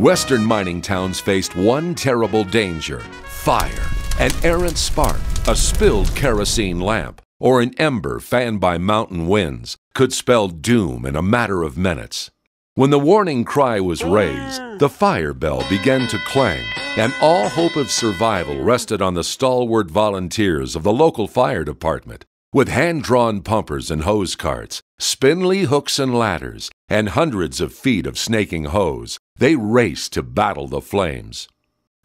Western mining towns faced one terrible danger: fire. An errant spark, a spilled kerosene lamp, or an ember fanned by mountain winds could spell doom in a matter of minutes. When the warning cry was raised, the fire bell began to clang, and all hope of survival rested on the stalwart volunteers of the local fire department. With hand-drawn pumpers and hose carts, spindly hooks and ladders, and hundreds of feet of snaking hose, they raced to battle the flames.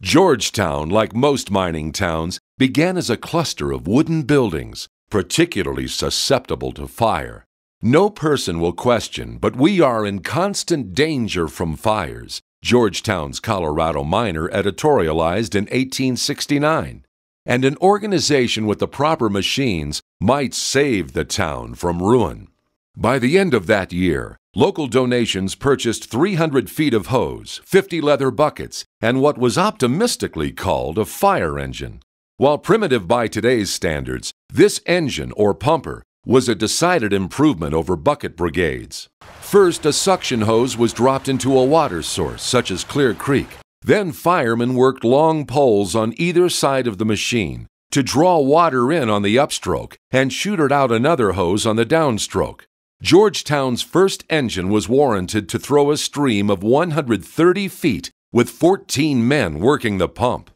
Georgetown, like most mining towns, began as a cluster of wooden buildings, particularly susceptible to fire. No person will question, but we are in constant danger from fires, Georgetown's Colorado miner editorialized in 1869. And an organization with the proper machines might save the town from ruin. By the end of that year, local donations purchased 300 feet of hose, 50 leather buckets, and what was optimistically called a fire engine. While primitive by today's standards, this engine, or pumper, was a decided improvement over bucket brigades. First, a suction hose was dropped into a water source, such as Clear Creek. Then firemen worked long poles on either side of the machine to draw water in on the upstroke and shoot it out another hose on the downstroke. Georgetown's first engine was warranted to throw a stream of 130 feet with 14 men working the pump.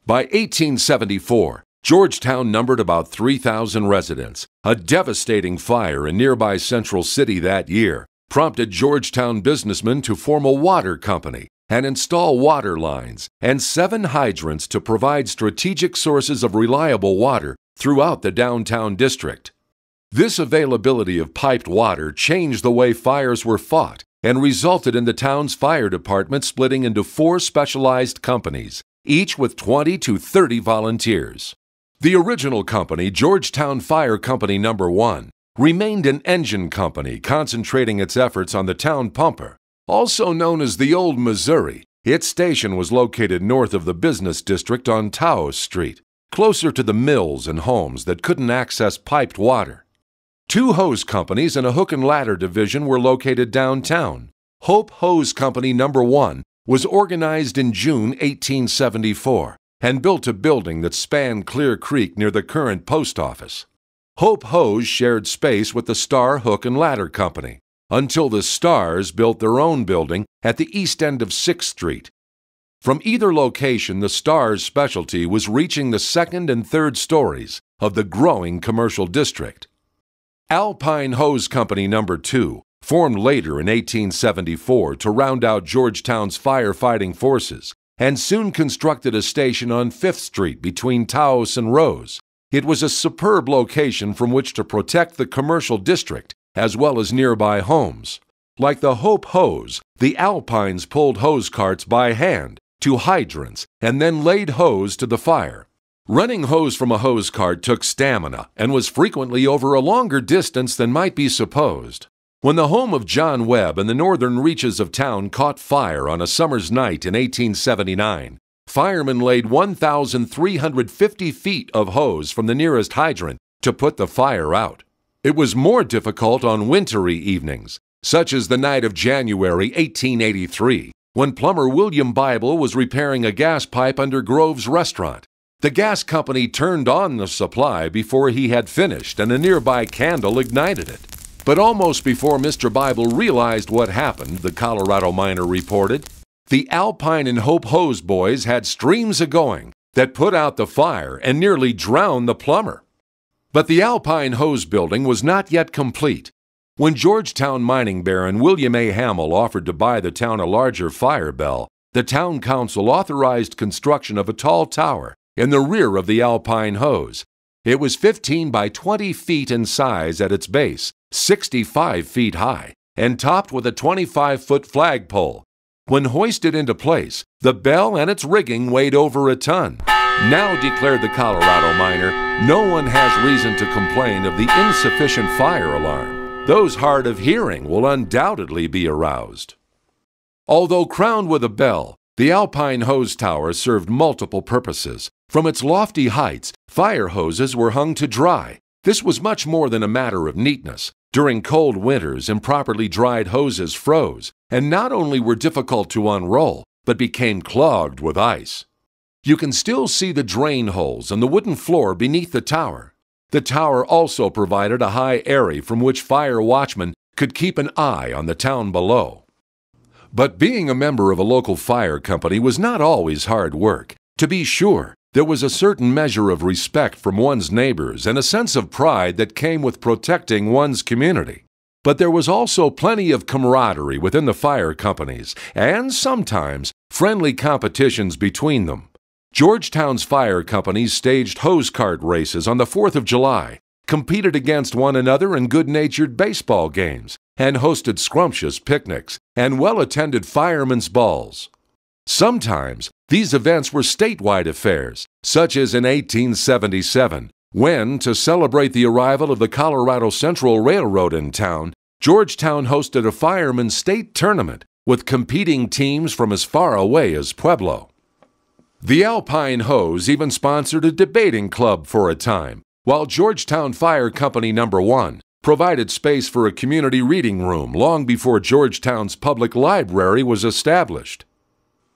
By 1874, Georgetown numbered about 3,000 residents. A devastating fire in nearby Central City that year prompted Georgetown businessmen to form a water company and install water lines and 7 hydrants to provide strategic sources of reliable water throughout the downtown district. This availability of piped water changed the way fires were fought and resulted in the town's fire department splitting into 4 specialized companies, each with 20 to 30 volunteers. The original company, Georgetown Fire Company No. 1, remained an engine company concentrating its efforts on the town pumper. Also known as the Old Missouri, its station was located north of the business district on Taos Street, closer to the mills and homes that couldn't access piped water. 2 hose companies and a hook and ladder division were located downtown. Hope Hose Company No. 1 was organized in June 1874 and built a building that spanned Clear Creek near the current post office. Hope Hose shared space with the Star Hook and Ladder Company, until the Stars built their own building at the east end of 6th Street. From either location, the Stars' specialty was reaching the 2nd and 3rd stories of the growing commercial district. Alpine Hose Company No. 2, formed later in 1874 to round out Georgetown's firefighting forces, and soon constructed a station on 5th Street between Taos and Rose. It was a superb location from which to protect the commercial district as well as nearby homes. Like the Hope Hose, the Alpines pulled hose carts by hand to hydrants and then laid hose to the fire. Running hose from a hose cart took stamina and was frequently over a longer distance than might be supposed. When the home of John Webb in the northern reaches of town caught fire on a summer's night in 1879, firemen laid 1,350 feet of hose from the nearest hydrant to put the fire out. It was more difficult on wintry evenings, such as the night of January 1883, when plumber William Bible was repairing a gas pipe under Grove's restaurant. The gas company turned on the supply before he had finished, and a nearby candle ignited it. But almost before Mr. Bible realized what happened, the Colorado miner reported, the Alpine and Hope Hose boys had streams a-going that put out the fire and nearly drowned the plumber. But the Alpine Hose building was not yet complete. When Georgetown mining baron William A. Hamill offered to buy the town a larger fire bell, the town council authorized construction of a tall tower in the rear of the Alpine Hose. It was 15 by 20 feet in size at its base, 65 feet high, and topped with a 25-foot flagpole. When hoisted into place, the bell and its rigging weighed over a ton. Now, declared the Colorado miner, no one has reason to complain of the insufficient fire alarm. Those hard of hearing will undoubtedly be aroused. Although crowned with a bell, the Alpine Hose Tower served multiple purposes. From its lofty heights, fire hoses were hung to dry. This was much more than a matter of neatness. During cold winters, improperly dried hoses froze, and not only were difficult to unroll, but became clogged with ice. You can still see the drain holes and the wooden floor beneath the tower. The tower also provided a high eyrie from which fire watchmen could keep an eye on the town below. But being a member of a local fire company was not always hard work. To be sure, there was a certain measure of respect from one's neighbors and a sense of pride that came with protecting one's community. But there was also plenty of camaraderie within the fire companies, and sometimes friendly competitions between them. Georgetown's fire companies staged hose cart races on the 4th of July, competed against one another in good-natured baseball games, and hosted scrumptious picnics and well-attended firemen's balls. Sometimes these events were statewide affairs, such as in 1877, when, to celebrate the arrival of the Colorado Central Railroad in town, Georgetown hosted a firemen's state tournament with competing teams from as far away as Pueblo. The Alpine Hose even sponsored a debating club for a time, while Georgetown Fire Company No. 1 provided space for a community reading room long before Georgetown's public library was established.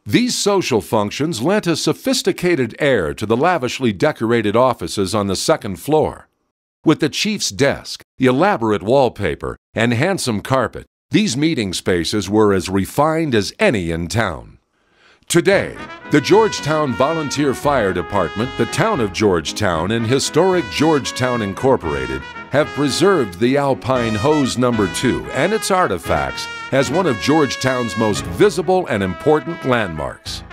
These social functions lent a sophisticated air to the lavishly decorated offices on the second floor. With the chief's desk, elaborate wallpaper, and handsome carpet, these meeting spaces were as refined as any in town. Today, the Georgetown Volunteer Fire Department, the town of Georgetown, and historic Georgetown Incorporated have preserved the Alpine Hose No. 2 and its artifacts as one of Georgetown's most visible and important landmarks.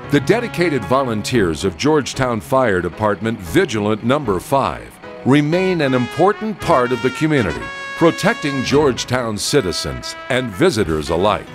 The dedicated volunteers of Georgetown Fire Department Vigilant No. 5 remain an important part of the community, protecting Georgetown citizens and visitors alike.